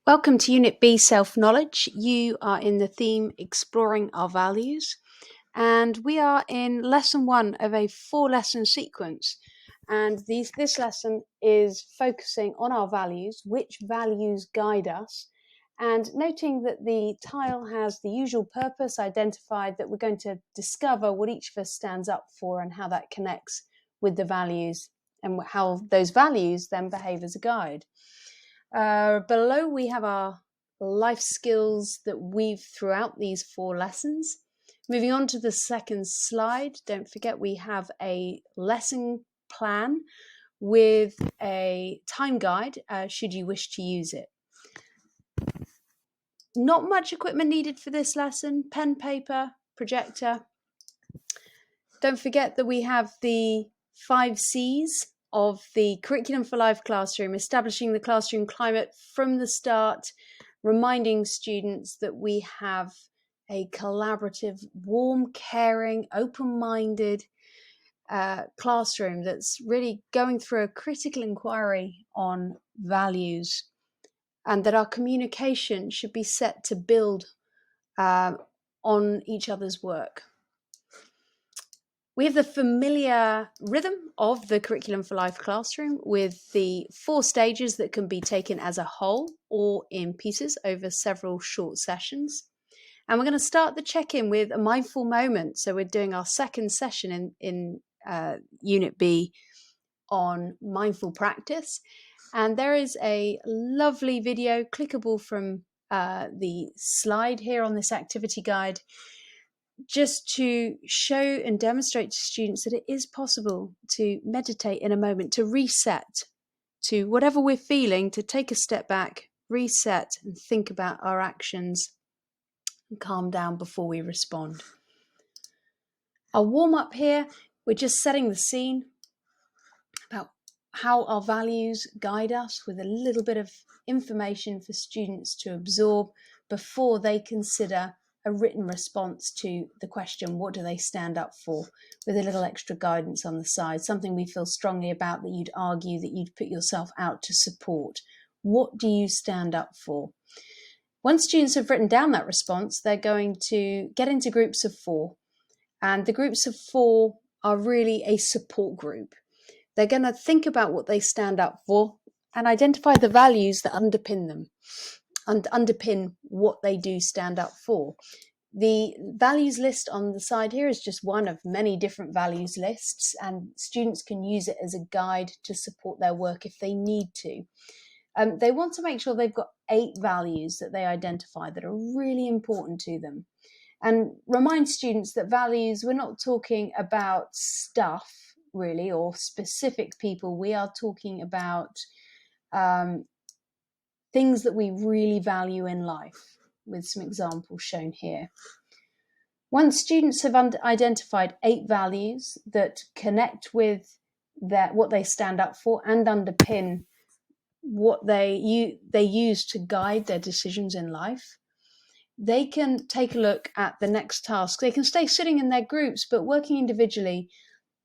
Welcome to Unit B Self-Knowledge. You are in the theme Exploring Our Values, and we are in lesson 1 of a 4-lesson sequence. And this lesson is focusing on our values, which values guide us, and noting that the tile has the usual purpose identified, that we're going to discover what each of us stands up for and how that connects with the values and how those values then behave as a guide. Below we have our life skills that weave throughout these 4 lessons. Moving on to the second slide, don't forget we have a lesson plan with a time guide should you wish to use it. Not much equipment needed for this lesson: pen, paper, projector. Don't forget that we have the 5 C's of the Curriculum for Life classroom, establishing the classroom climate from the start, reminding students that we have a collaborative, warm, caring, open-minded classroom that's really going through a critical inquiry on values, and that our communication should be set to build on each other's work. We have the familiar rhythm of the Curriculum for Life classroom with the 4 stages that can be taken as a whole or in pieces over several short sessions. And we're going to start the check-in with a mindful moment. So we're doing our second session in Unit B on mindful practice. And there is a lovely video clickable from the slide here on this activity guide, just to show and demonstrate to students that it is possible to meditate in a moment, to reset to whatever we're feeling, to take a step back, reset and think about our actions and calm down before we respond. Our warm up here, we're just setting the scene about how our values guide us, with a little bit of information for students to absorb before they consider a written response to the question, what do they stand up for, with a little extra guidance on the side, something we feel strongly about that you'd argue, that you'd put yourself out to support. What do you stand up for? Once students have written down that response, they're going to get into groups of 4. And the groups of 4 are really a support group. They're going to think about what they stand up for and identify the values that underpin them and underpin what they do stand up for. The values list on the side here is just one of many different values lists, and students can use it as a guide to support their work if they need to. They want to make sure they've got 8 values that they identify that are really important to them, and remind students that values, we're not talking about stuff really or specific people. We are talking about things that we really value in life, with some examples shown here. Once students have identified 8 values that connect with what they stand up for and underpin what they use to guide their decisions in life, they can take a look at the next task. They can stay sitting in their groups, but working individually,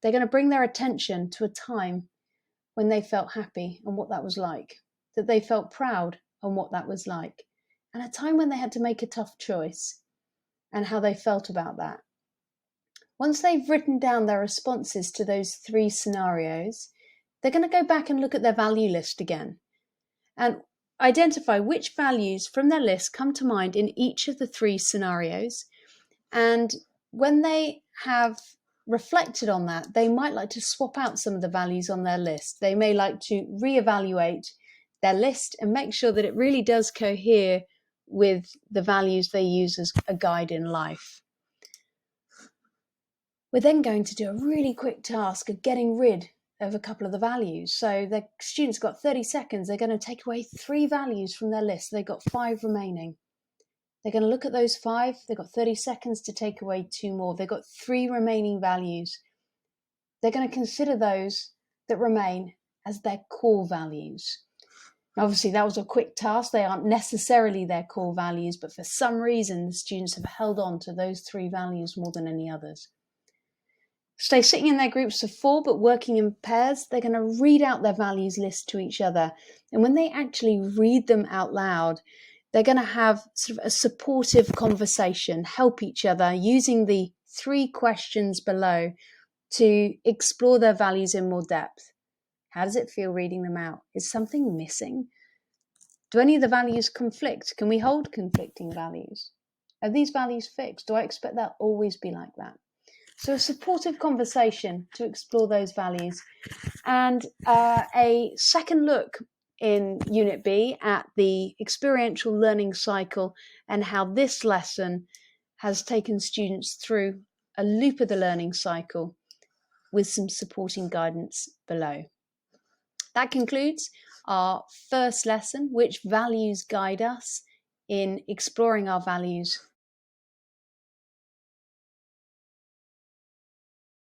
they're going to bring their attention to a time when they felt happy and what that was like, that they felt proud and what that was like, and a time when they had to make a tough choice and how they felt about that. Once they've written down their responses to those 3 scenarios, they're going to go back and look at their value list again and identify which values from their list come to mind in each of the 3 scenarios. And when they have reflected on that, they might like to swap out some of the values on their list. They may like to reevaluate their list and make sure that it really does cohere with the values they use as a guide in life. We're then going to do a really quick task of getting rid of a couple of the values. So the students got 30 seconds. They're going to take away 3 values from their list. They've got 5 remaining. They're going to look at those 5. They've got 30 seconds to take away 2 more. They've got 3 remaining values. They're going to consider those that remain as their core values. Obviously, that was a quick task. They aren't necessarily their core values, but for some reason, the students have held on to those 3 values more than any others. stay sitting in their groups of 4 but working in pairs, they're going to read out their values list to each other. And when they actually read them out loud, they're going to have sort of a supportive conversation, help each other using the 3 questions below to explore their values in more depth. How does it feel reading them out? Is something missing? Do any of the values conflict? Can we hold conflicting values? Are these values fixed? Do I expect that always be like that? So a supportive conversation to explore those values. And a second look in Unit B at the experiential learning cycle and how this lesson has taken students through a loop of the learning cycle with some supporting guidance below. That concludes our first lesson, which values guide us in exploring our values